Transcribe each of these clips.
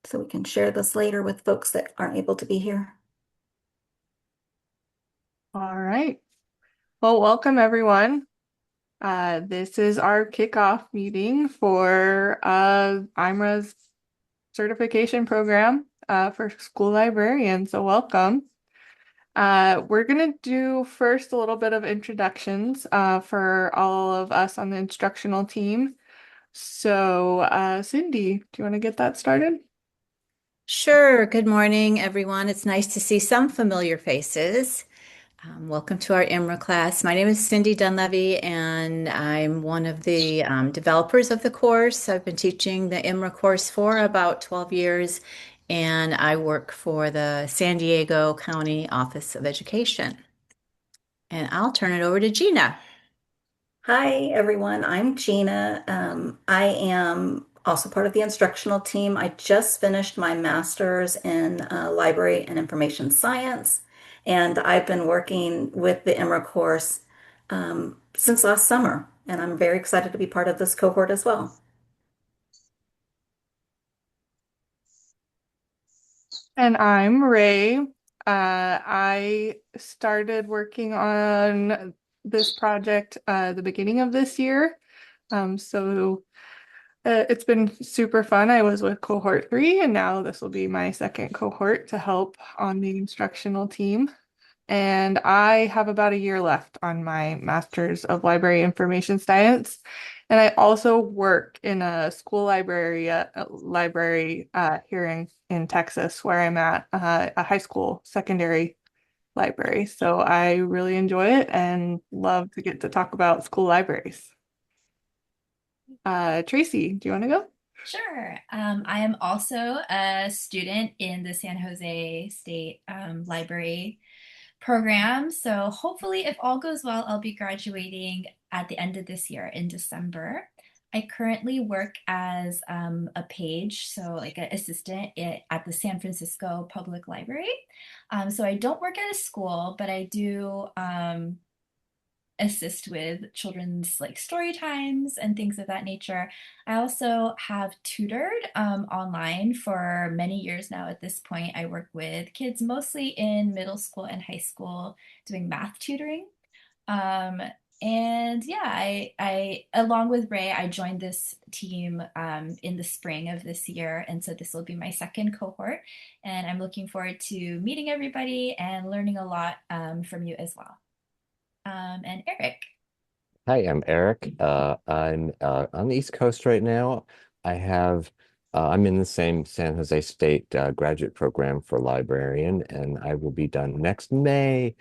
so we can share this later with folks that aren't able to be here. All right. Well, welcome everyone. This is our kickoff meeting for IMRA's certification program for school librarians. So welcome. We're going to do first a little bit of introductions for all of us on the instructional team. So Cindy, do you want to get that started? Sure. Good morning, everyone. It's nice to see some familiar faces. Welcome to our IMRA class. My name is Cindy Dunleavy, and I'm one of the developers of the course. I've been teaching the IMRA course for about 12 years, and I work for the San Diego County Office of Education. And I'll turn it over to Gina. Hi, everyone. I'm Gina. I am also part of the instructional team. I just finished my master's in library and information science, and I've been working with the IMRA course since last summer, and I'm very excited to be part of this cohort as well. And I'm Ray. I started working on this project the beginning of this year. It's been super fun. I was with cohort 3, and now this will be my second cohort to help on the instructional team. And I have about a year left on my Master's of Library Information Science. And I also work in a school library here in Texas, where I'm at a high school secondary library. So I really enjoy it and love to get to talk about school libraries. Tracy, do you want to go? Sure. I am also a student in the San Jose State Library program. So hopefully, if all goes well, I'll be graduating at the end of this year in December. I currently work as a page, so like an assistant at the San Francisco Public Library. So I don't work at a school, but I do assist with children's like story times and things of that nature. I also have tutored online for many years now. At this point, I work with kids mostly in middle school and high school doing math tutoring. Um, and yeah, I along with Ray, I joined this team in the spring of this year, and so this will be my second cohort, and I'm looking forward to meeting everybody and learning a lot from you as well. And Eric. Hi, I'm Eric. I'm on the East Coast right now. I'm in the same San Jose State graduate program for librarian, and I will be done next May.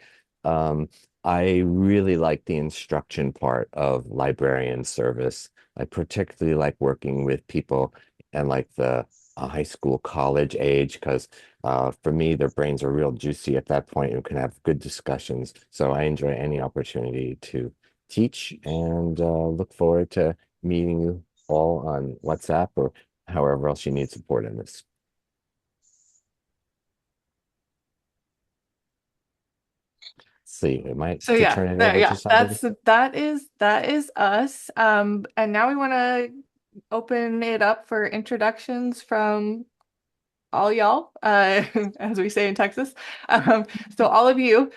Um, I really like the instruction part of librarian service. I particularly like working with people and like the high school, college age, because for me, their brains are real juicy at that point and can have good discussions. So I enjoy any opportunity to teach and look forward to meeting you all on WhatsApp or however else you need support in this. See, am I So to yeah, turn it over to somebody? that is us. And now we want to open it up for introductions from all y'all, as we say in Texas. So all of you,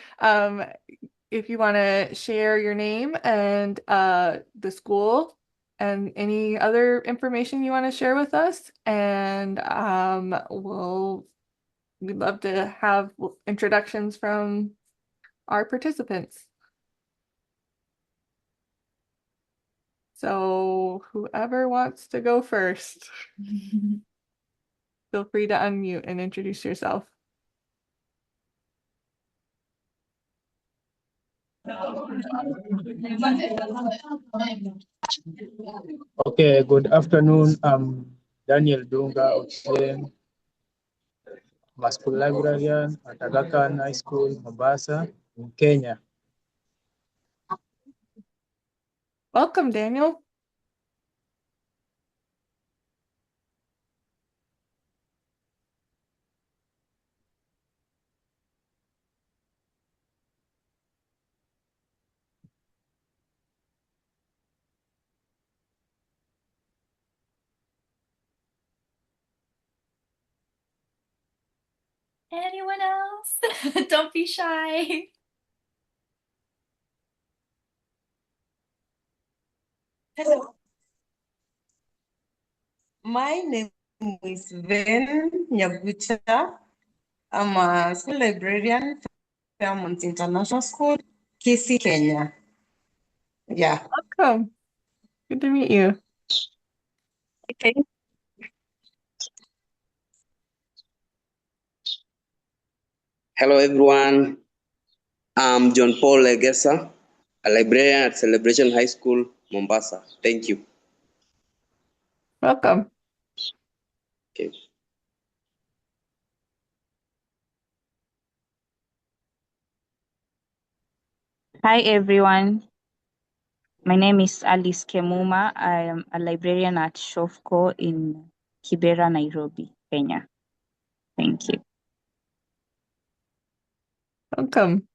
if you want to share your name and the school and any other information you want to share with us, and we'd love to have introductions from our participants. So whoever wants to go first, feel free to unmute and introduce yourself. Okay, good afternoon. I'm Daniel Dunga Ochieng, I'm a school librarian at Aga Khan High School, Mombasa, in Kenya. Welcome, Daniel. Anyone else? Don't be shy. Hello, my name is Ven Nyabucha. I'm a school librarian for Fairmont International School, KC, Kenya. Yeah. Welcome. Good to meet you. Okay. Hello, everyone. I'm John Paul Legessa, a librarian at Celebration High School, Mombasa. Thank you. Welcome. Okay. Hi everyone, my name is Alice Kemuma. I am a librarian at Shofco in Kibera, Nairobi, Kenya. Thank you. Welcome.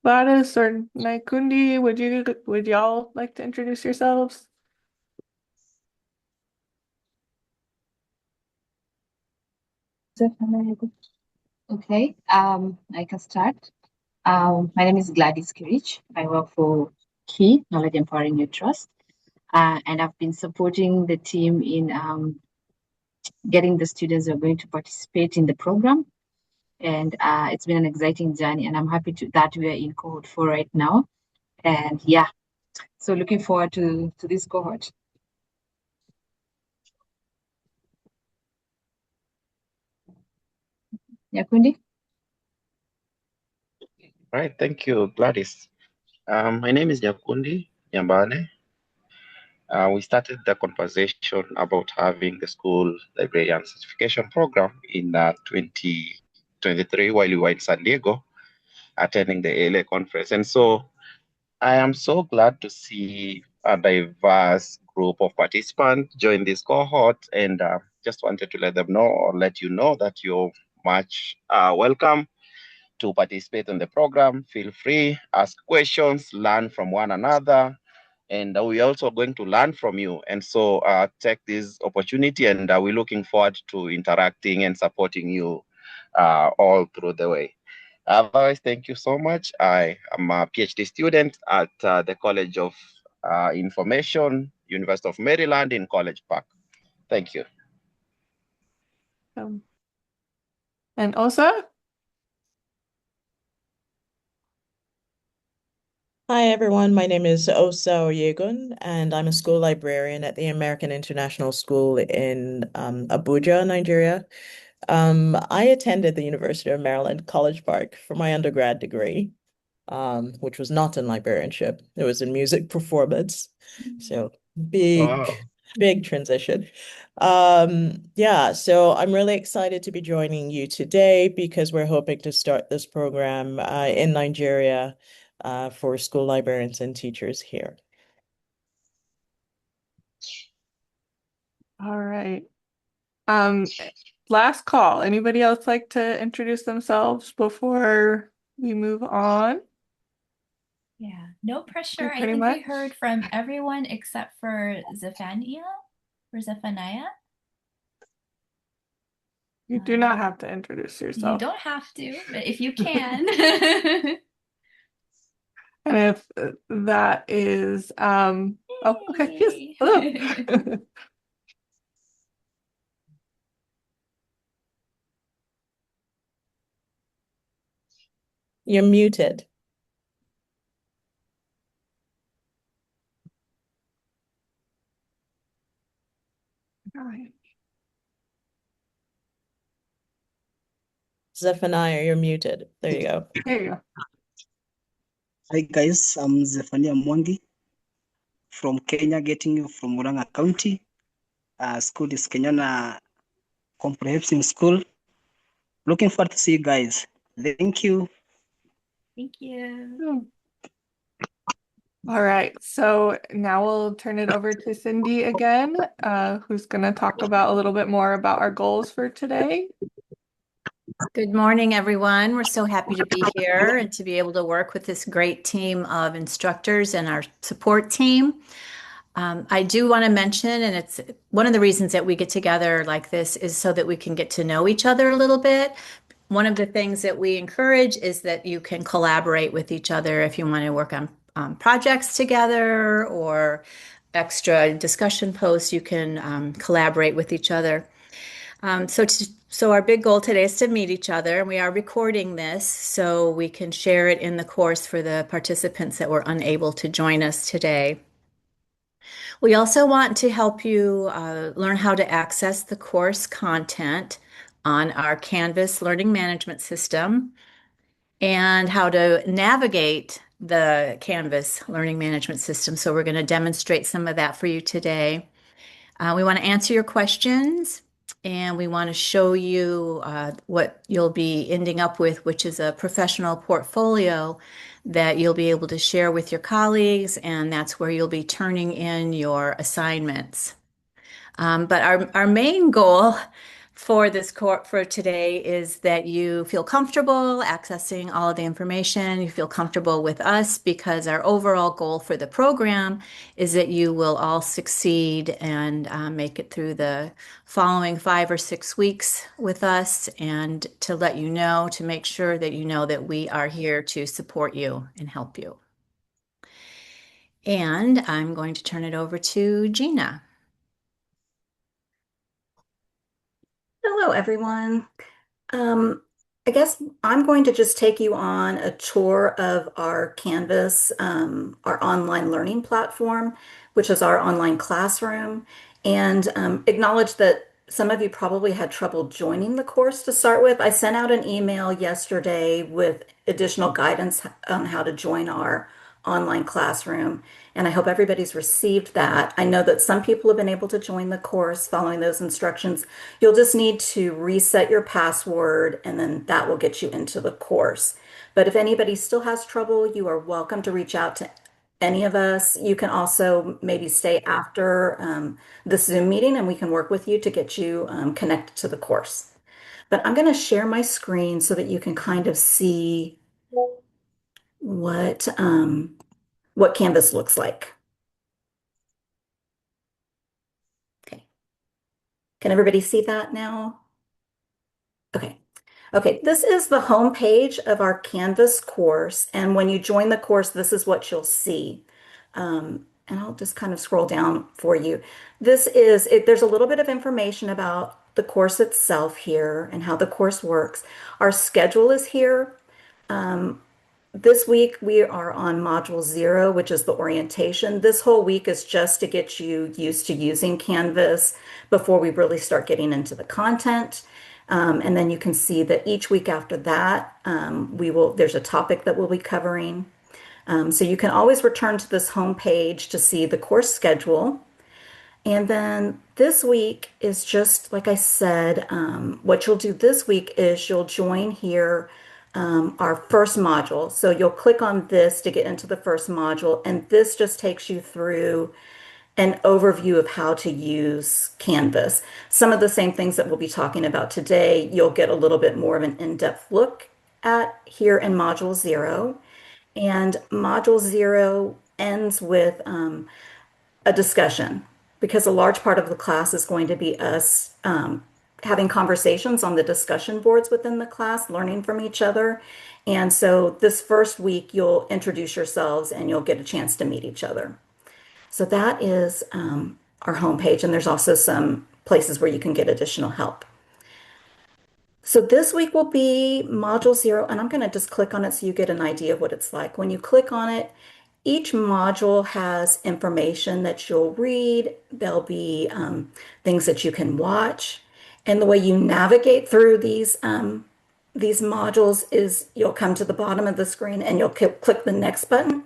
Gladys or Naikundi, would y'all like to introduce yourselves? Okay, I can start. My name is Gladys Kirich. I work for Key Knowledge Empowering Your Trust, and I've been supporting the team in getting the students who are going to participate in the program. And it's been an exciting journey, and I'm happy that we are in cohort 4 right now. And yeah, so looking forward to this cohort. Yakundi? All right, thank you, Gladys. My name is Nyakundi Nyambane. We started the conversation about having the school librarian certification program in 2023 while we were in San Diego attending the ALA conference. And so I am so glad to see a diverse group of participants join this cohort, and just wanted to let them know or let you know that you're much welcome to participate in the program. Feel free, ask questions, learn from one another, and we're also going to learn from you. And so take this opportunity, and we're looking forward to interacting and supporting you all through the way. Otherwise, thank you so much. I am a PhD student at the College of Information, University of Maryland in College Park. Thank you. And Osa? Hi everyone, my name is Osa Oyegun, and I'm a school librarian at the American International School in Abuja, Nigeria. I attended the University of Maryland, College Park for my undergrad degree, which was not in librarianship. It was in music performance. So big, Wow. big transition. Yeah, so I'm really excited to be joining you today because we're hoping to start this program in Nigeria for school librarians and teachers here. All right. Last call. Anybody else like to introduce themselves before we move on? Yeah, no pressure. I Pretty think we much. heard from everyone except for Zephania or Zephaniah. You do not have to introduce You yourself. don't have to, but if you can. And if that is, oh, okay, yes, Yay. hello. You're muted. All right. Zephaniah, you're muted. There you go. There you go. Hi guys, I'm Zephania Mwangi from Kenya, getting you from Murang'a County. School is Kenyana Comprehensive School. Looking forward to see you guys. Thank you. Thank you. All right, so now we'll turn it over to Cindy again, who's going to talk about a little bit more about our goals for today. Good morning, everyone. We're so happy to be here and to be able to work with this great team of instructors and our support team. I do want to mention, and it's one of the reasons that we get together like this is so that we can get to know each other a little bit. One of the things that we encourage is that you can collaborate with each other if you want to work on projects together or extra discussion posts, you can collaborate with each other. So our big goal today is to meet each other, and we are recording this so we can share it in the course for the participants that were unable to join us today. We also want to help you learn how to access the course content on our Canvas learning management system and how to navigate the Canvas learning management system. So we're going to demonstrate some of that for you today. We want to answer your questions, and we want to show you what you'll be ending up with, which is a professional portfolio that you'll be able to share with your colleagues, and that's where you'll be turning in your assignments. But our main goal for this course for today is that you feel comfortable accessing all of the information. You feel comfortable with us because our overall goal for the program is that you will all succeed and make it through the following 5 or 6 weeks with us, and to let you know, to make sure that you know that we are here to support you and help you. And I'm going to turn it over to Gina. Hello, everyone. I guess I'm going to just take you on a tour of our Canvas, our online learning platform, which is our online classroom, and acknowledge that some of you probably had trouble joining the course to start with. I sent out an email yesterday with additional guidance on how to join our online classroom, and I hope everybody's received that. I know that some people have been able to join the course following those instructions. You'll just need to reset your password, and then that will get you into the course. But if anybody still has trouble, you are welcome to reach out to any of us. You can also maybe stay after this Zoom meeting, and we can work with you to get you connected to the course. But I'm going to share my screen so that you can kind of see what Canvas looks like. Okay. Can everybody see that now? Okay. Okay, this is the home page of our Canvas course, and when you join the course, this is what you'll see. And I'll just kind of scroll down for you. There's a little bit of information about the course itself here and how the course works. Our schedule is here. This week we are on Module 0, which is the orientation. This whole week is just to get you used to using Canvas before we really start getting into the content. And then you can see that each week after that, there's a topic that we'll be covering. So you can always return to this home page to see the course schedule. And then this week is just like I said, what you'll do this week is you'll join here our first module. So you'll click on this to get into the first module, and this just takes you through an overview of how to use Canvas. Some of the same things that we'll be talking about today, you'll get a little bit more of an in-depth look at here in Module 0. And Module 0 ends with a discussion, because a large part of the class is going to be us having conversations on the discussion boards within the class, learning from each other. And so this first week, you'll introduce yourselves and you'll get a chance to meet each other. So that is our homepage, and there's also some places where you can get additional help. So this week will be Module 0, and I'm going to just click on it so you get an idea of what it's like. When you click on it, each module has information that you'll read. There'll be things that you can watch. And the way you navigate through these modules is you'll come to the bottom of the screen and you'll click the next button.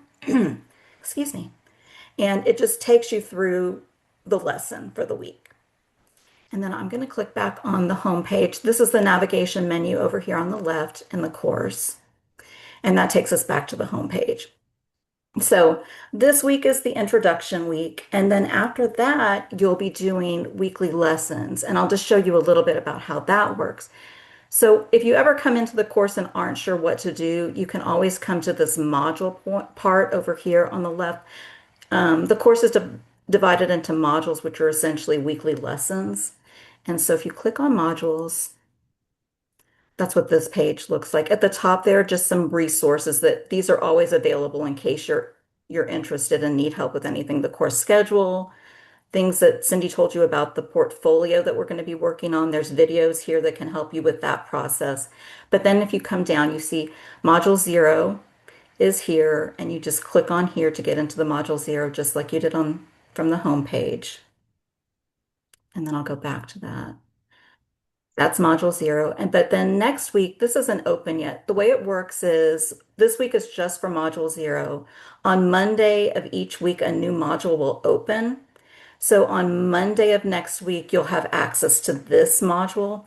Excuse me. And it just takes you through the lesson for the week. And then I'm going to click back on the home page. This is the navigation menu over here on the left in the course. And that takes us back to the home page. So this week is the introduction week. And then after that, you'll be doing weekly lessons. And I'll just show you a little bit about how that works. So if you ever come into the course and aren't sure what to do, you can always come to this part over here on the left. The course is divided into modules, which are essentially weekly lessons. And so if you click on modules, that's what this page looks like. At the top there, just some resources that these are always available in case you're interested and need help with anything. The course schedule, things that Cindy told you about the portfolio that we're going to be working on. There's videos here that can help you with that process. But then if you come down, you see Module 0 is here, and you just click on here to get into the Module 0, just like you did on from the home page. And then I'll go back to that. That's Module 0. But then next week, this isn't open yet. The way it works is this week is just for Module 0. On Monday of each week, a new module will open. So on Monday of next week, you'll have access to this module.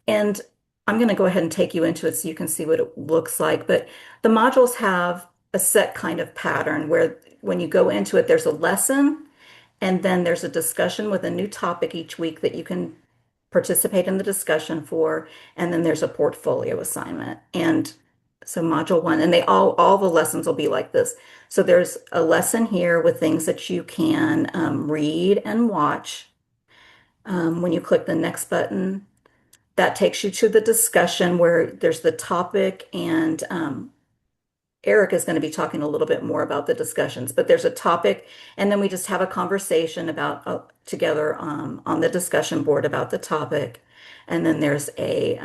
And I'm going to go ahead and take you into it so you can see what it looks like. But the modules have a set kind of pattern where when you go into it, there's a lesson, and then there's a discussion with a new topic each week that you can participate in the discussion for, and then there's a portfolio assignment. And so module 1, and they all the lessons will be like this. So there's a lesson here with things that you can read and watch. When you click the next button, that takes you to the discussion where there's the topic, and Eric is going to be talking a little bit more about the discussions, but there's a topic, and then we just have a conversation about together on the discussion board about the topic, and then there's a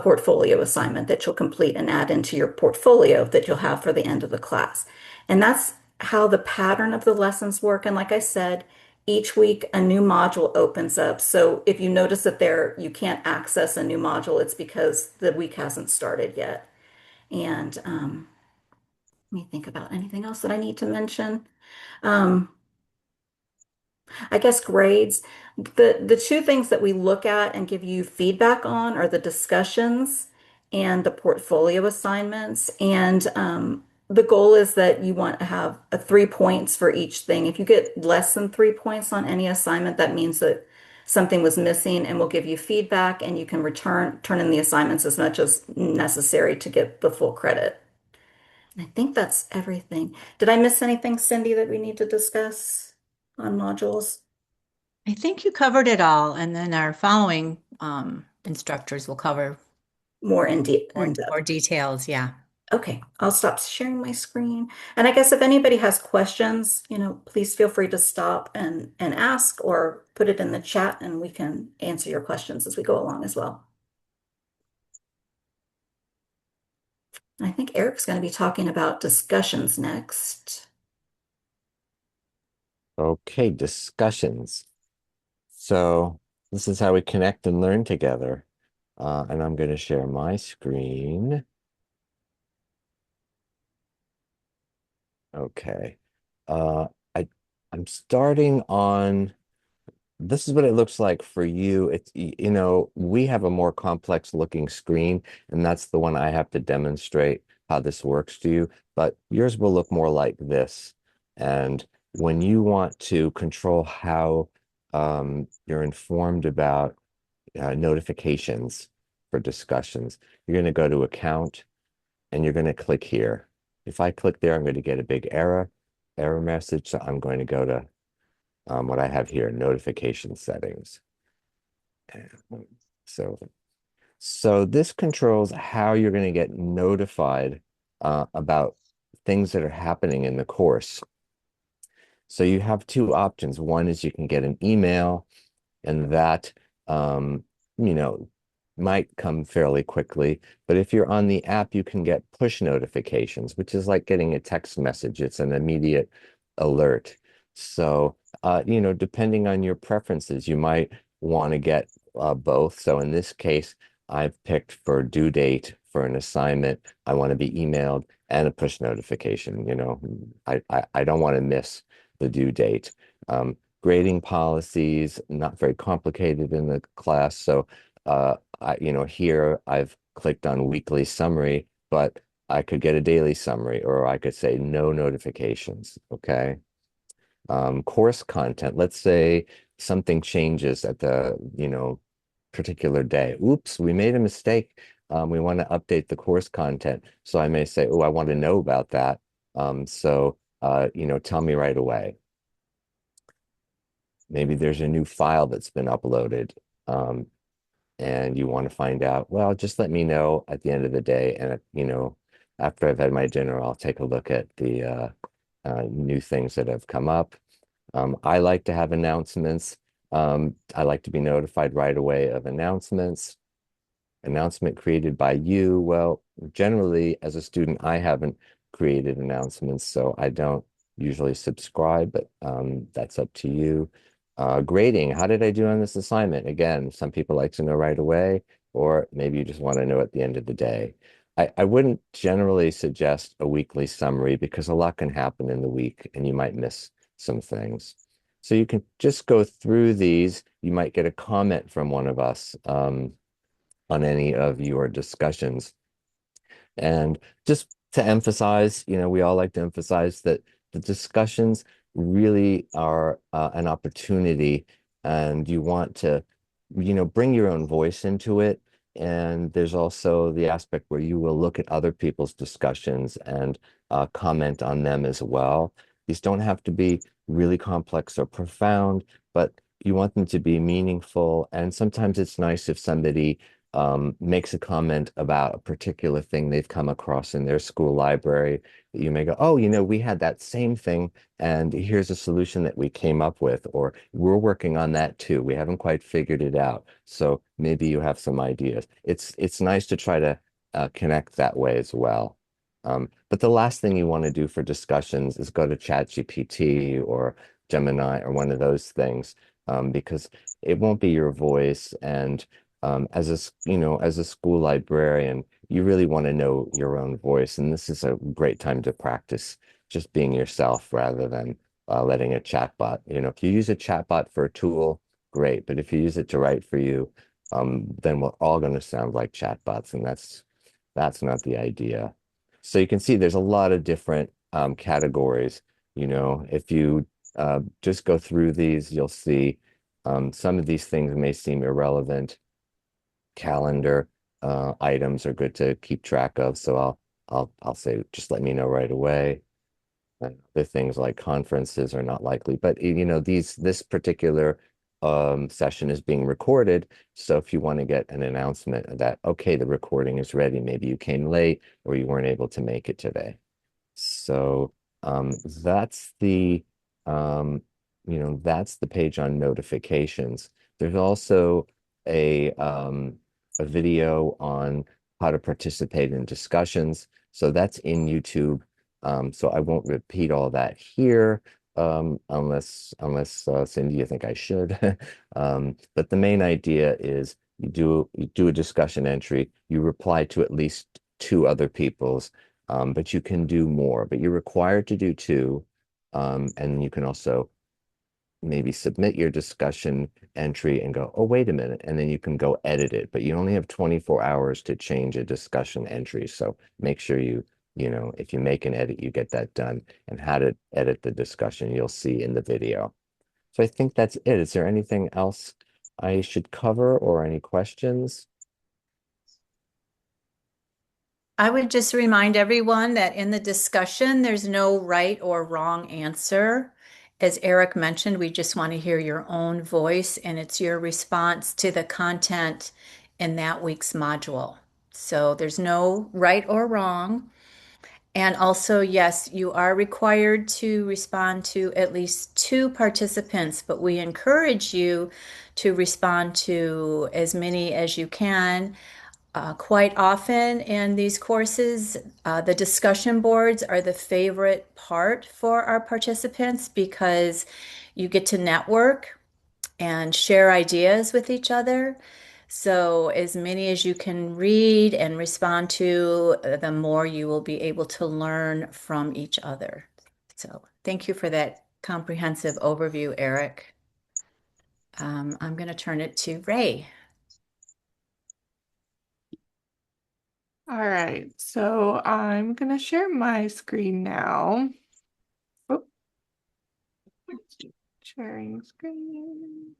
portfolio assignment that you'll complete and add into your portfolio that you'll have for the end of the class. And that's how the pattern of the lessons work. And like I said, each week a new module opens up. So if you notice that you can't access a new module, it's because the week hasn't started yet. And let me think about anything else that I need to mention. Um, I guess grades. The two things that we look at and give you feedback on are the discussions and the portfolio assignments. And the goal is that you want to have 3 points for each thing. If you get less than 3 points on any assignment, that means that something was missing, and we'll give you feedback, and you can turn in the assignments as much as necessary to get the full credit. And I think that's everything. Did I miss anything, Cindy, that we need to discuss on modules? I think you covered it all, and then our following instructors will cover More in depth. more details. Yeah. Okay, I'll stop sharing my screen. And I guess if anybody has questions, please feel free to stop and ask, or put it in the chat, and we can answer your questions as we go along as well. I think Eric's going to be talking about discussions next. Okay, discussions. So this is how we connect and learn together. And I'm going to share my screen. Okay. Uh, I'm starting on, this is what it looks like for you. It's, we have a more complex looking screen, and that's the one I have to demonstrate how this works to you. But yours will look more like this. And when you want to control how you're informed about notifications for discussions, you're going to go to Account, and you're going to click here. If I click there, I'm going to get a big error message. So I'm going to go to what I have here, notification settings. So this controls how you're going to get notified about things that are happening in the course. So you have two options. One is you can get an email, and that might come fairly quickly. But if you're on the app, you can get push notifications, which is like getting a text message. It's an immediate alert. So, depending on your preferences, you might want to get both. So in this case, I've picked for due date for an assignment. I want to be emailed and a push notification. I don't want to miss the due date. Grading policies, not very complicated in the class. So here I've clicked on weekly summary, but I could get a daily summary, or I could say no notifications. Okay. Course content. Let's say something changes at the, particular day. Oops, we made a mistake. We want to update the course content. So I may say, oh, I want to know about that. Tell me right away. Maybe there's a new file that's been uploaded. And you want to find out, well, just let me know at the end of the day. And, after I've had my dinner, I'll take a look at the new things that have come up. I like to have announcements. I like to be notified right away of announcements. Announcement created by you. Well, generally, as a student, I haven't created announcements, so I don't usually subscribe, but that's up to you. Grading, how did I do on this assignment? Again, some people like to know right away, or maybe you just want to know at the end of the day. I wouldn't generally suggest a weekly summary because a lot can happen in the week and you might miss some things. So you can just go through these. You might get a comment from one of us on any of your discussions. And just to emphasize, we all like to emphasize that the discussions really are an opportunity, and you want to, bring your own voice into it. And there's also the aspect where you will look at other people's discussions and comment on them as well. These don't have to be really complex or profound, but you want them to be meaningful. And sometimes it's nice if somebody makes a comment about a particular thing they've come across in their school library that you may go, oh, we had that same thing, and here's a solution that we came up with, or we're working on that too. We haven't quite figured it out. So maybe you have some ideas. It's nice to try to connect that way as well. But the last thing you want to do for discussions is go to ChatGPT or Gemini or one of those things, because it won't be your voice. And as a school librarian, you really want to know your own voice, and this is a great time to practice just being yourself rather than letting a chatbot. If you use a chatbot for a tool, great, but if you use it to write for you, then we're all going to sound like chatbots, and that's not the idea. So you can see there's a lot of different categories. If you just go through these, you'll see some of these things may seem irrelevant. Calendar items are good to keep track of. So I'll say just let me know right away. And other things like conferences are not likely, but this particular session is being recorded. So if you want to get an announcement that, okay, the recording is ready, maybe you came late or you weren't able to make it today. So that's um, that's the page on notifications. There's also a video on how to participate in discussions. So that's in YouTube. So I won't repeat all that here, unless Cindy, you think I should. But the main idea is you do a discussion entry, you reply to at least two other people's, but you can do more, but you're required to do two. And you can also maybe submit your discussion entry and go, oh, wait a minute. And then you can go edit it, but you only have 24 hours to change a discussion entry. So make sure if you make an edit, you get that done. And how to edit the discussion, you'll see in the video. So I think that's it. Is there anything else I should cover or any questions? I would just remind everyone that in the discussion, there's no right or wrong answer. As Eric mentioned, we just want to hear your own voice, and it's your response to the content in that week's module. So there's no right or wrong. And also, yes, you are required to respond to at least two participants, but we encourage you to respond to as many as you can. Quite often in these courses, the discussion boards are the favorite part for our participants because you get to network and share ideas with each other. So, as many as you can read and respond to, the more you will be able to learn from each other. So, thank you for that comprehensive overview, Eric. I'm going to turn it to Ray. All right, so I'm gonna share my screen now. Oh, sharing screen.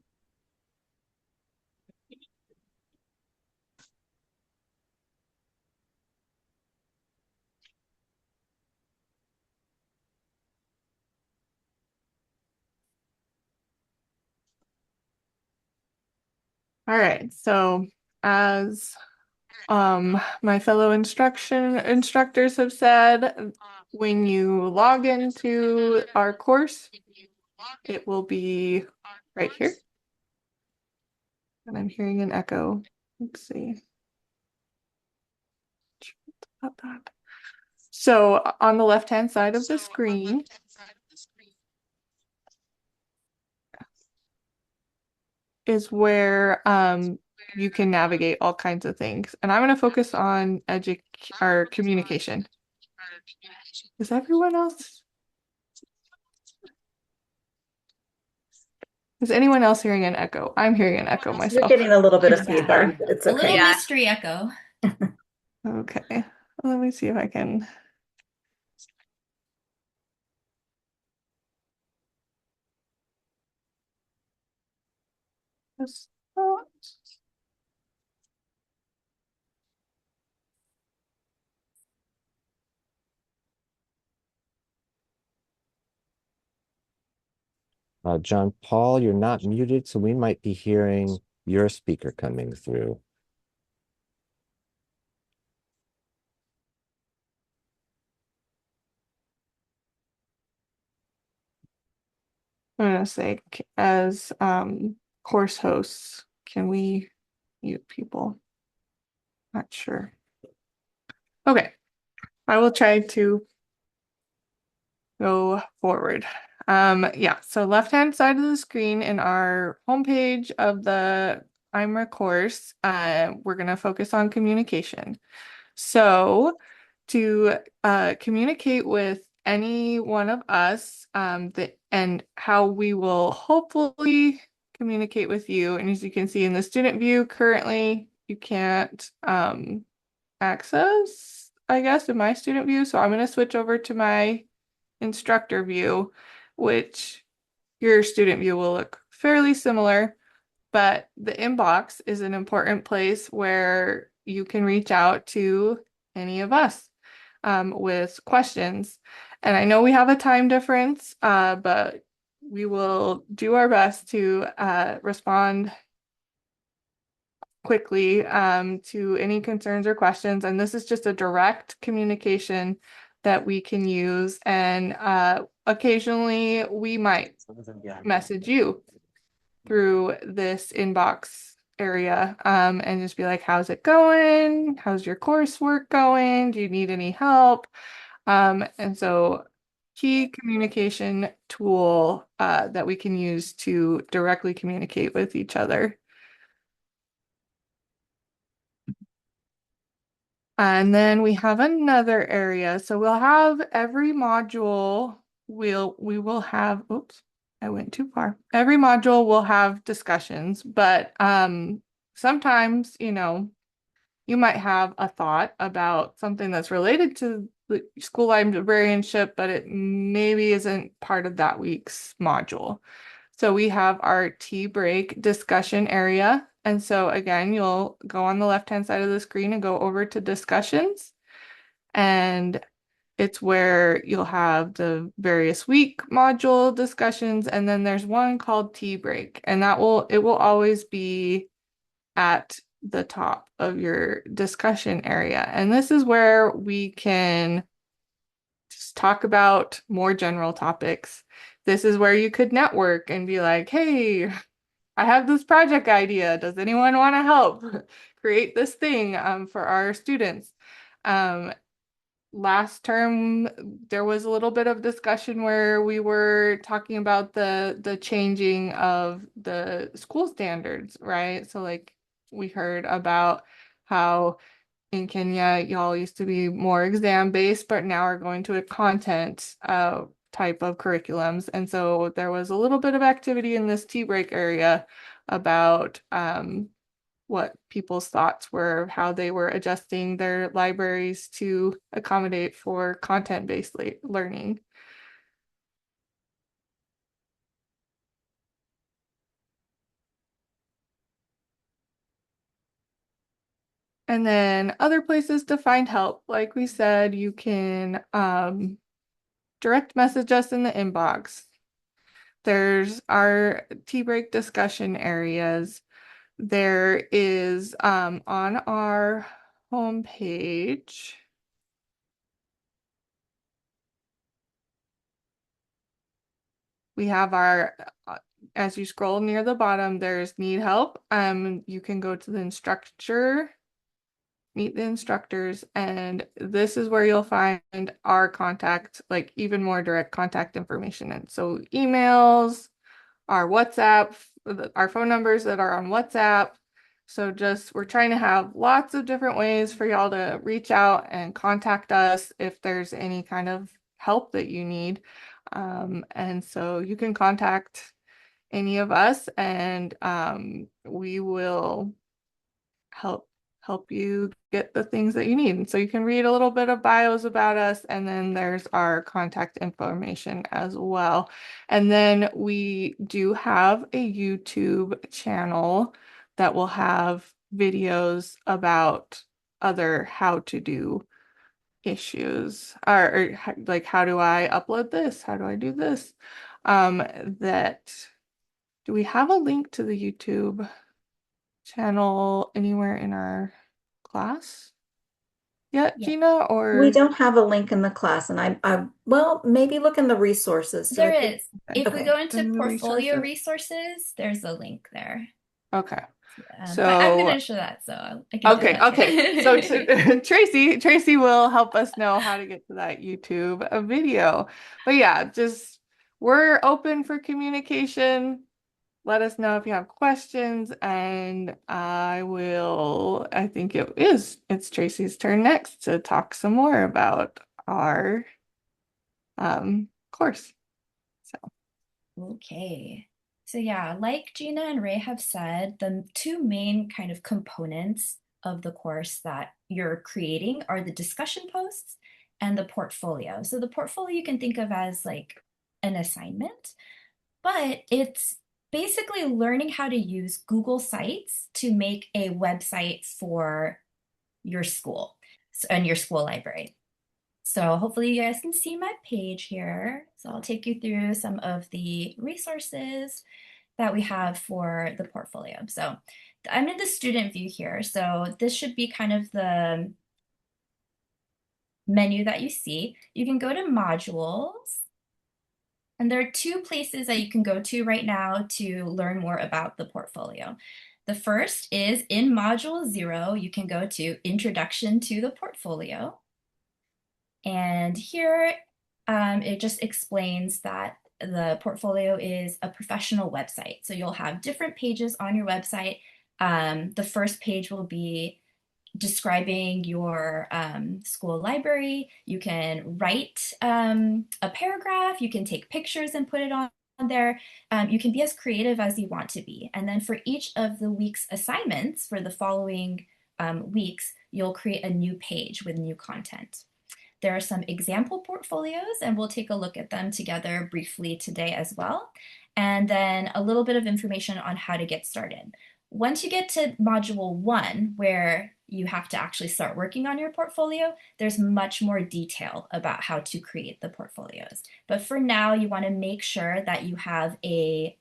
All right, so as my fellow instructors have said, when you log into our course, it will be right here. And I'm hearing an echo. Let's see. So on the left-hand side of the screen, is where you can navigate all kinds of things. And I'm going to focus on communication. Is everyone else? Is anyone else hearing an echo? I'm hearing an echo You're myself. getting a little bit of Yeah. feedback. It's A little okay. mystery echo. Okay, let me see if I can. John Paul, you're not muted, so we might be hearing your speaker coming through. I'm gonna say as course hosts, can we mute people? Not sure. Okay, I will try to go forward. Yeah, so left-hand side of the screen in our homepage of the IMRA course, we're going to focus on communication. So to communicate with any one of us, and how we will hopefully communicate with you. And as you can see in the student view, currently you can't access, I guess, in my student view. So I'm going to switch over to my instructor view, which your student view will look fairly similar, but the inbox is an important place where you can reach out to any of us with questions. And I know we have a time difference, but we will do our best to respond quickly to any concerns or questions. And this is just a direct communication that we can use. And occasionally we might message you through this inbox area and just be like, how's it going? How's your coursework going? Do you need any help? And so key communication tool that we can use to directly communicate with each other. And then we have another area. So we'll have every module, we will have, oops, I went too far. Every module will have discussions, but sometimes, you might have a thought about something that's related to the school librarianship, but it maybe isn't part of that week's module. So we have our tea break discussion area. And so again, you'll go on the left-hand side of the screen and go over to discussions. And it's where you'll have the various week module discussions. And then there's one called tea break. And it will always be at the top of your discussion area. And this is where we can just talk about more general topics. This is where you could network and be like, hey, I have this project idea. Does anyone want to help create this thing for our students? Last term, there was a little bit of discussion where we were talking about the changing of the school standards, right? So like we heard about how in Kenya, y'all used to be more exam based, but now are going to a content type of curriculums. And so there was a little bit of activity in this tea break area about what people's thoughts were, how they were adjusting their libraries to accommodate for content-based learning. And then other places to find help, like we said, you can direct message us in the inbox. There's our tea break discussion areas. there is on our homepage. We have our, as you scroll near the bottom, there's need help. You can go to the instructor, meet the instructors, and this is where you'll find our contact, like even more direct contact information. And so emails, our WhatsApp, our phone numbers that are on WhatsApp. So just, we're trying to have lots of different ways for y'all to reach out and contact us if there's any kind of help that you need. And so you can contact any of us, and we will help you get the things that you need. And so you can read a little bit of bios about us, and then there's our contact information as well. And then we do have a YouTube channel that will have videos about other how to do issues, or like, how do I upload this? How do I do this? That, do we have a link to the YouTube channel anywhere in our class yet, Yeah. Gina? Or We don't have a link in the class, and well, maybe look in the resources. There is. If we Okay. go into In the portfolio resources? resources, there's a link there. Okay. But I'm So gonna show that, so I can do that. okay. So Tracy will help us know how to get to that YouTube video. But yeah, just, we're open for communication. Let us know if you have questions, and I think it's Tracy's turn next to talk some more about our course. So Okay. So yeah, like Gina and Ray have said, the two main kind of components of the course that you're creating are the discussion posts and the portfolio. So the portfolio you can think of as like an assignment, but it's basically learning how to use Google Sites to make a website for your school and your school library. So hopefully you guys can see my page here. So I'll take you through some of the resources that we have for the portfolio. So I'm in the student view here. So this should be kind of the menu that you see. You can go to modules. And there are two places that you can go to right now to learn more about the portfolio. The first is in Module 0, you can go to Introduction to the Portfolio. And here it just explains that the portfolio is a professional website. So you'll have different pages on your website. The first page will be describing your school library. You can write a paragraph, you can take pictures and put it on there. You can be as creative as you want to be. And then for each of the week's assignments for the following weeks, you'll create a new page with new content. There are some example portfolios, and we'll take a look at them together briefly today as well. And then a little bit of information on how to get started. Once you get to Module 1, where you have to actually start working on your portfolio, there's much more detail about how to create the portfolios. But for now, you want to make sure that you have a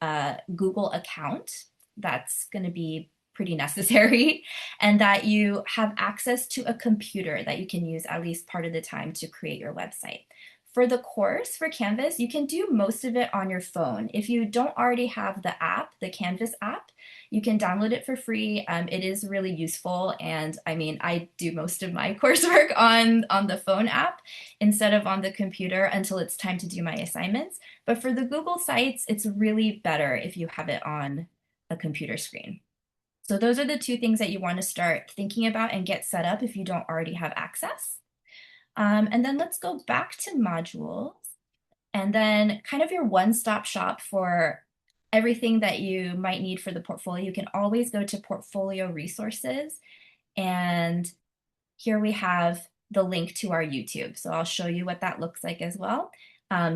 Google account. That's going to be pretty necessary, and that you have access to a computer that you can use at least part of the time to create your website. For the course, for Canvas, you can do most of it on your phone. If you don't already have the app, the Canvas app, you can download it for free. It is really useful, and I mean, I do most of my coursework on the phone app instead of on the computer until it's time to do my assignments. But for the Google Sites, it's really better if you have it on a computer screen. So those are the two things that you want to start thinking about and get set up if you don't already have access. And then let's go back to modules, and then kind of your one-stop shop for everything that you might need for the portfolio. You can always go to portfolio resources, and here we have the link to our YouTube. So I'll show you what that looks like as well.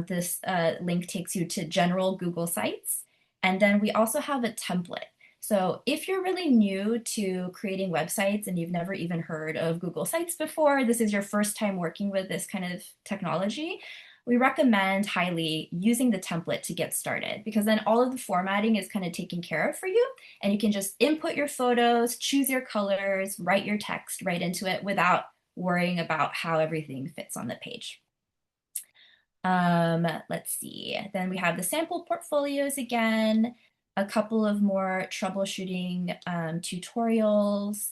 This link takes you to general Google Sites, and then we also have a template. So if you're really new to creating websites and you've never even heard of Google Sites before, this is your first time working with this kind of technology, we recommend highly using the template to get started, because then all of the formatting is kind of taken care of for you, and you can just input your photos, choose your colors, write your text right into it without worrying about how everything fits on the page. Let's see. Then we have the sample portfolios again, a couple of more troubleshooting tutorials,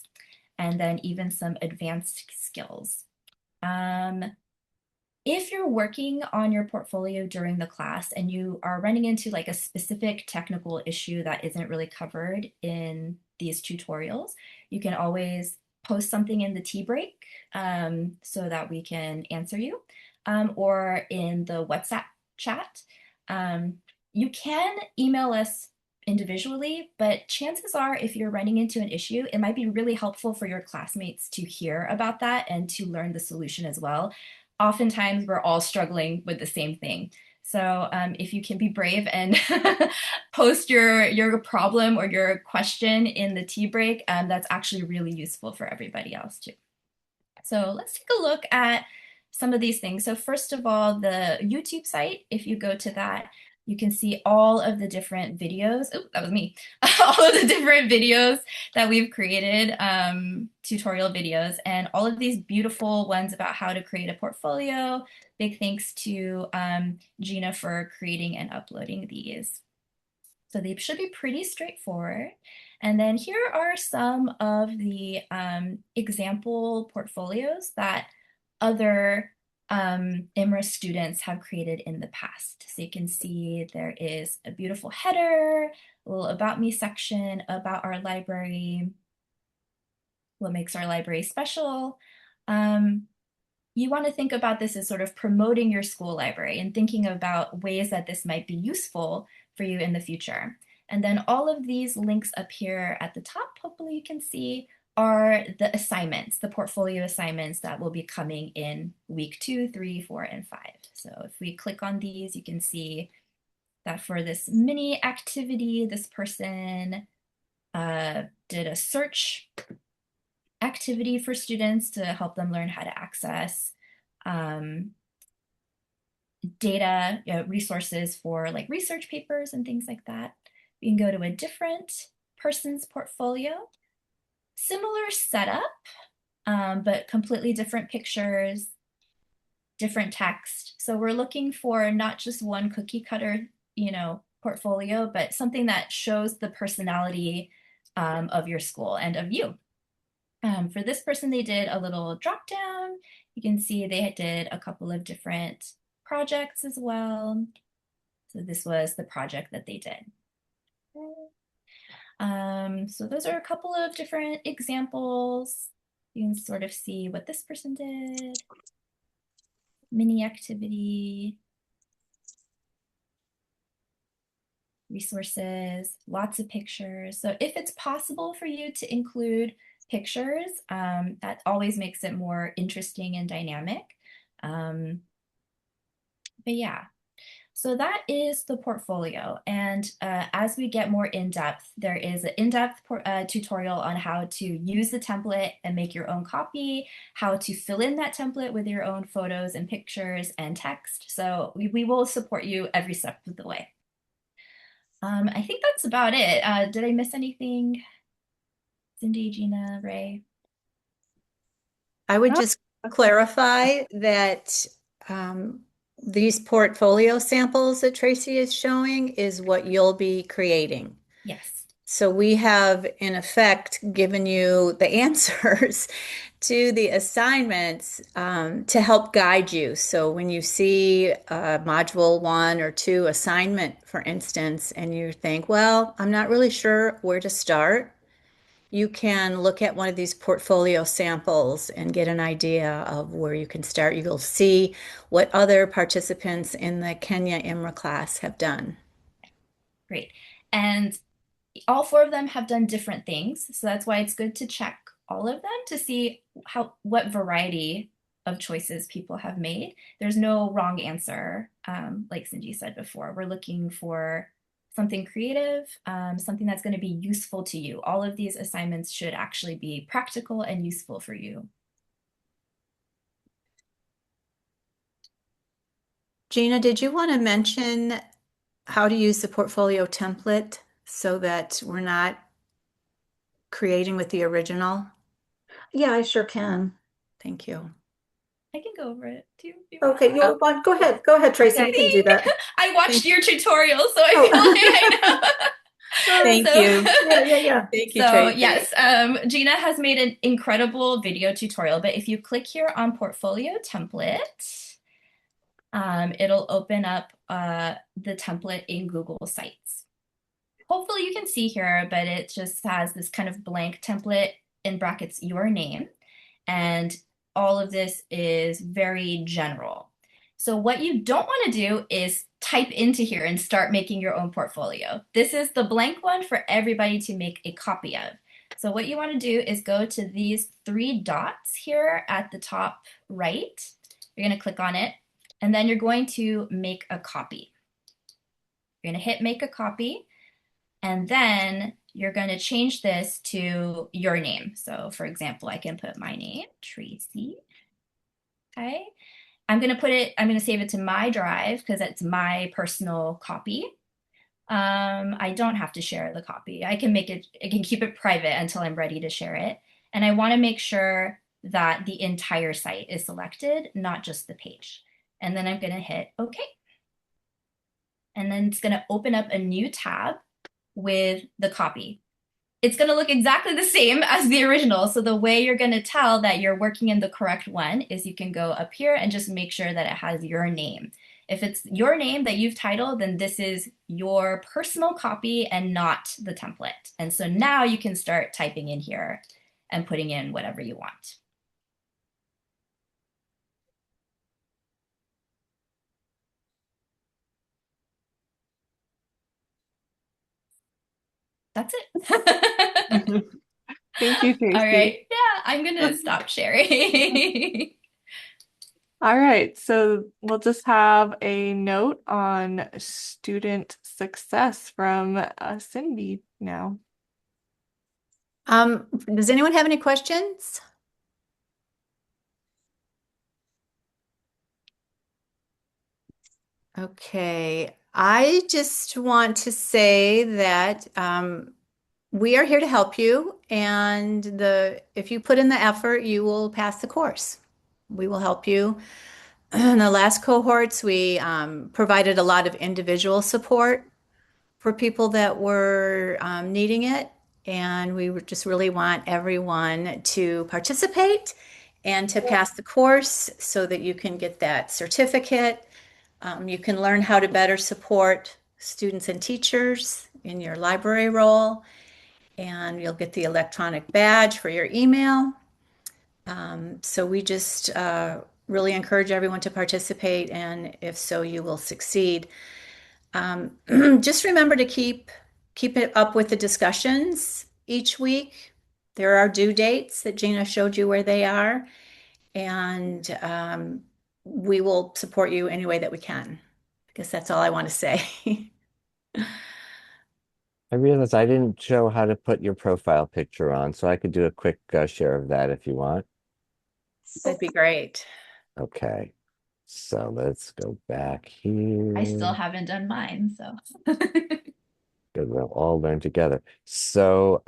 and then even some advanced skills. If you're working on your portfolio during the class and you are running into like a specific technical issue that isn't really covered in these tutorials, you can always post something in the tea break so that we can answer you, or in the WhatsApp chat. You can email us individually, but chances are if you're running into an issue, it might be really helpful for your classmates to hear about that and to learn the solution as well. Oftentimes we're all struggling with the same thing. So if you can be brave and post your problem or your question in the tea break, that's actually really useful for everybody else too. So let's take a look at some of these things. So first of all, the YouTube site, if you go to that, you can see all of the different videos. Oh, that was me. All of the different videos that we've created, tutorial videos, and all of these beautiful ones about how to create a portfolio. Big thanks to Gina for creating and uploading these. So they should be pretty straightforward. And then here are some of the example portfolios that other IMRA students have created in the past. So you can see there is a beautiful header, a little about me section, about our library, what makes our library special. You want to think about this as sort of promoting your school library and thinking about ways that this might be useful for you in the future. And then all of these links up here at the top, hopefully you can see, are the assignments, the portfolio assignments that will be coming in week 2, 3, 4, and 5. So if we click on these, you can see that for this mini activity, this person did a search activity for students to help them learn how to access data, resources for like research papers and things like that. You can go to a different person's portfolio. Similar setup, but completely different pictures, different text. So we're looking for not just one cookie cutter, portfolio, but something that shows the personality of your school and of you. For this person, they did a little drop down. You can see they did a couple of different projects as well. So this was the project that they did. So those are a couple of different examples. You can sort of see what this person did. Mini activity. Resources, lots of pictures. So if it's possible for you to include pictures, that always makes it more interesting and dynamic. But yeah, so that is the portfolio. And as we get more in-depth, there is an in-depth tutorial on how to use the template and make your own copy, how to fill in that template with your own photos and pictures and text. So we will support you every step of the way. I think that's about it. Did I miss anything? Cindy, Gina, Ray? I would just clarify that these portfolio samples that Tracy is showing is what you'll be creating. Yes. So we have, in effect, given you the answers to the assignments to help guide you. So when you see module 1 or 2 assignment, for instance, and you think, well, I'm not really sure where to start, you can look at one of these portfolio samples and get an idea of where you can start. You'll see what other participants in the Kenya IMRA class have done. Great. And all 4 of them have done different things. So that's why it's good to check all of them to see what variety of choices people have made. There's no wrong answer, like Cindy said before. We're looking for something creative, something that's going to be useful to you. All of these assignments should actually be practical and useful for you. Gina, did you want to mention how to use the portfolio template so that we're not creating with the original? Yeah, I sure can. Thank you. I can go over it too. Okay, you want go ahead. Go ahead, Tracy. You can do that. I watched your tutorial, so I Oh. feel like I know. Thank you. Yeah. Thank you, So Tracy. yes, Gina has made an incredible video tutorial, but if you click here on portfolio template, it'll open up the template in Google Sites. Hopefully you can see here, but it just has this kind of blank template in brackets, your name. And all of this is very general. So what you don't want to do is type into here and start making your own portfolio. This is the blank one for everybody to make a copy of. So what you want to do is go to these three dots here at the top right. You're going to click on it, and then you're going to make a copy. You're going to hit make a copy, and then you're going to change this to your name. So for example, I can put my name, Tracy. Okay. I'm going to save it to my drive because it's my personal copy. I don't have to share the copy. I can keep it private until I'm ready to share it. And I want to make sure that the entire site is selected, not just the page. And then I'm going to hit OK. And then it's going to open up a new tab with the copy. It's going to look exactly the same as the original. So the way you're going to tell that you're working in the correct one is you can go up here and just make sure that it has your name. If it's your name that you've titled, then this is your personal copy and not the template. And so now you can start typing in here and putting in whatever you want. That's it. Thank you, Tracy. All right. Yeah, I'm going to stop sharing. All right, so we'll just have a note on student success from Cindy now. Does anyone have any questions? Okay, I just want to say that we are here to help you, and if you put in the effort, you will pass the course. We will help you. In the last cohorts, we provided a lot of individual support for people that were needing it, and we just really want everyone to participate and to pass the course so that you can get that certificate. You can learn how to better support students and teachers in your library role, and you'll get the electronic badge for your email. So we just really encourage everyone to participate, and if so, you will succeed. Just remember to keep it up with the discussions each week. There are due dates that Gina showed you where they are, and we will support you any way that we can. I guess that's all I want to say. I realized I didn't show how to put your profile picture on, so I could do a quick share of that if you want. That'd be great. Okay, so let's go back here. I still haven't done mine, so. Good, we'll all learn together. So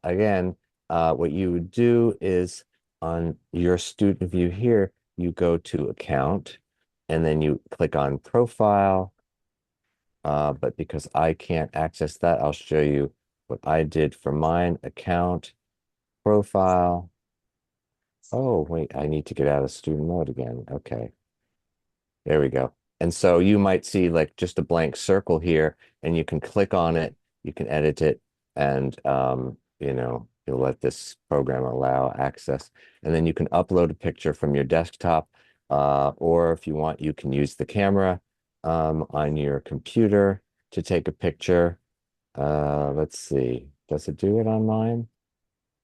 again, what you would do is on your student view here, you go to account and then you click on profile. But because I can't access that, I'll show you what I did for mine. Account, profile. Oh, wait, I need to get out of student mode again. Okay. There we go. And so you might see like just a blank circle here, and you can click on it, you can edit it, and you'll let this program allow access. And then you can upload a picture from your desktop, or if you want, you can use the camera on your computer to take a picture. Let's see, does it do it on mine?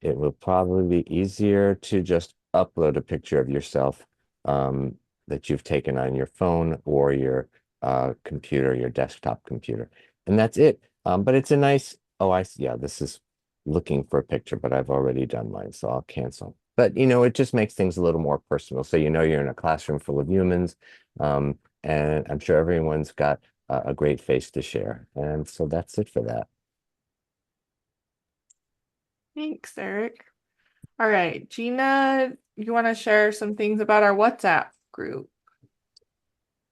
It will probably be easier to just upload a picture of yourself that you've taken on your phone or your computer, your desktop computer. And that's it. But it's a nice, yeah, this is looking for a picture, but I've already done mine, so I'll cancel. But, it just makes things a little more personal. So, you're in a classroom full of humans. and I'm sure everyone's got a great face to share. And so that's it for that. Thanks, Eric. All right, Gina, you want to share some things about our WhatsApp group?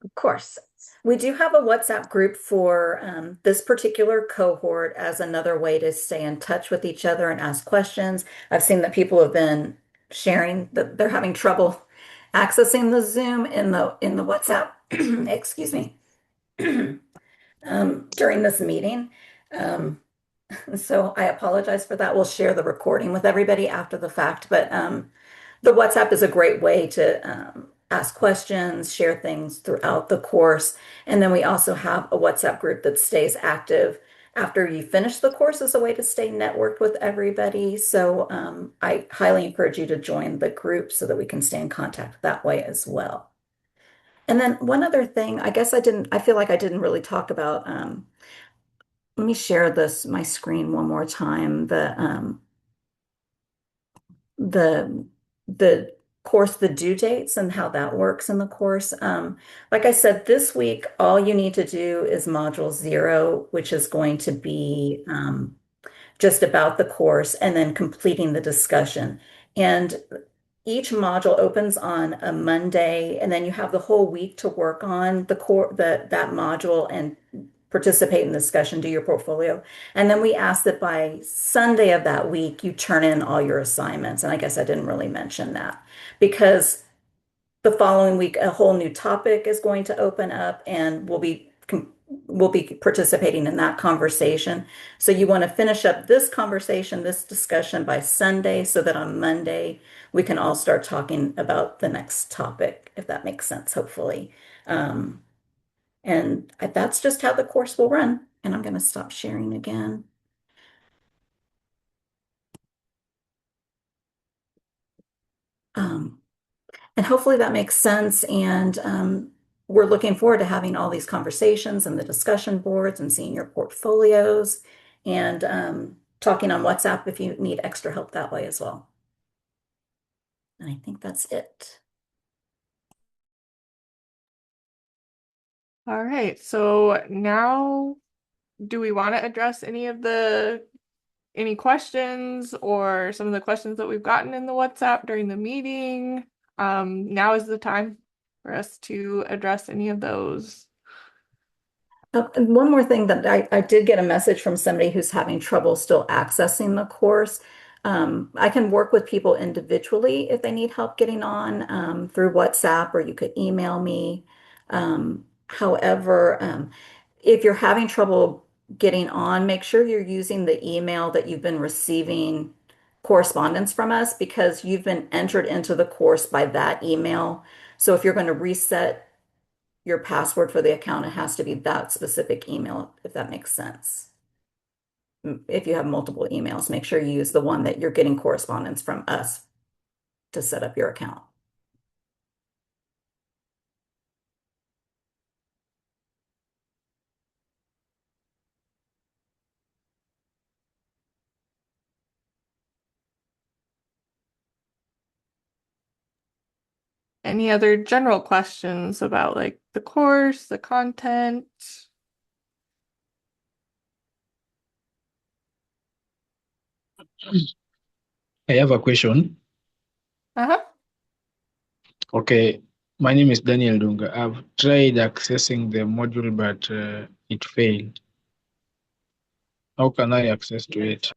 Of course. We do have a WhatsApp group for this particular cohort as another way to stay in touch with each other and ask questions. I've seen that people have been sharing that they're having trouble accessing the Zoom in the WhatsApp, excuse me, during this meeting. So I apologize for that. We'll share the recording with everybody after the fact, but the WhatsApp is a great way to ask questions, share things throughout the course. And then we also have a WhatsApp group that stays active after you finish the course as a way to stay networked with everybody. So I highly encourage you to join the group so that we can stay in contact that way as well. And then one other thing, I feel like I didn't really talk about, let me share my screen one more time. The the course, the due dates and how that works in the course. Like I said, this week, all you need to do is module 0, which is going to be just about the course and then completing the discussion. And each module opens on a Monday, and then you have the whole week to work on that module and participate in the discussion, do your portfolio. And then we ask that by Sunday of that week, you turn in all your assignments. And I guess I didn't really mention that because the following week, a whole new topic is going to open up and we'll be participating in that conversation. So you want to finish up this conversation, this discussion by Sunday so that on Monday we can all start talking about the next topic, if that makes sense, hopefully. And that's just how the course will run. And I'm going to stop sharing again. And hopefully that makes sense. And we're looking forward to having all these conversations and the discussion boards and seeing your portfolios and talking on WhatsApp if you need extra help that way as well. And I think that's it. All right, so now do we want to address any questions or some of the questions that we've gotten in the WhatsApp during the meeting? Now is the time for us to address any of those. And one more thing that I did get a message from somebody who's having trouble still accessing the course. I can work with people individually if they need help getting on through WhatsApp, or you could email me. However, if you're having trouble getting on, make sure you're using the email that you've been receiving correspondence from us because you've been entered into the course by that email. So if you're going to reset your password for the account, it has to be that specific email, if that makes sense. If you have multiple emails, make sure you use the one that you're getting correspondence from us to set up your account. Any other general questions about like the course, the content? I have a question. Uh-huh. Okay, my name is Daniel Dunga. I've tried accessing the module, but it failed. How can I access to it?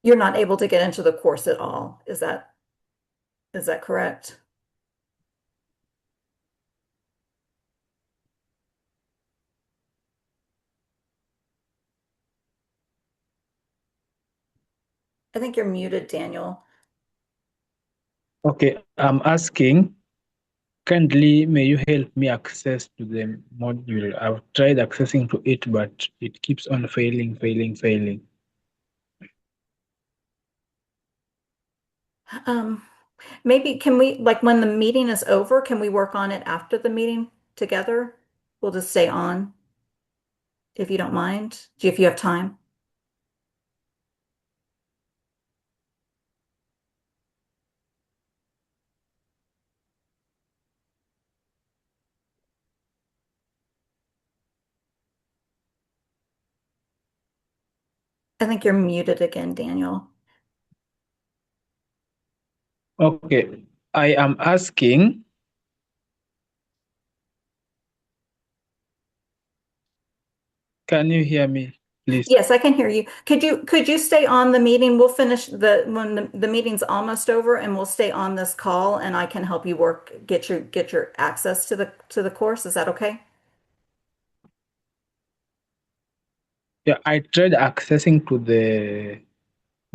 You're not able to get into the course at all. Is that correct? I think you're muted, Daniel. Okay, I'm asking, kindly, may you help me access to the module? I've tried accessing to it, but it keeps on failing. Maybe can we, like when the meeting is over, can we work on it after the meeting together? We'll just stay on if you don't mind, if you have time. I think you're muted again, Daniel. Okay, I am asking, can you hear me, please? Yes, I can hear you. Could you stay on the meeting? We'll finish when the meeting's almost over, and we'll stay on this call, and I can help you get your access to the course. Is that okay? Yeah, I tried accessing to the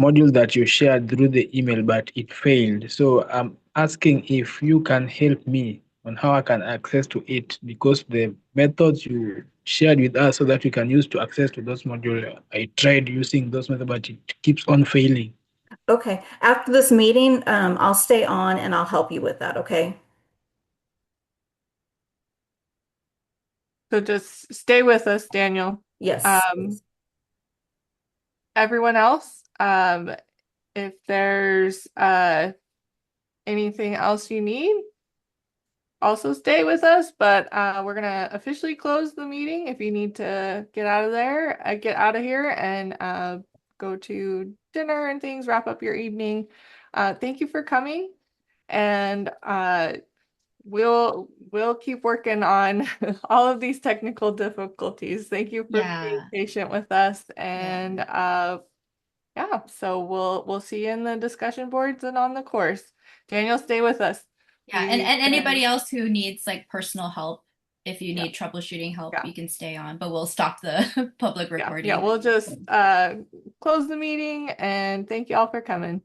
module that you shared through the email, but it failed. So I'm asking if you can help me on how I can access to it, because the methods you shared with us so that we can use to access to those modules, I tried using those methods, but it keeps on failing. Okay. After this meeting, I'll stay on and I'll help you with that. Okay. So just stay with us, Daniel. Yes. Everyone else, if there's anything else you need, also stay with us, but we're gonna officially close the meeting. If you need to get out of there, get out of here and go to dinner and things, wrap up your evening. Thank you for coming, and we'll keep working on all of these technical difficulties. Thank you for being patient with us, and yeah, so we'll see you in the discussion boards and on the course. Daniel, stay with us. Yeah, and anybody else who needs like personal help, if you need troubleshooting help, you can stay on, but we'll stop the public recording. Yeah, we'll just close the meeting and thank you all for coming.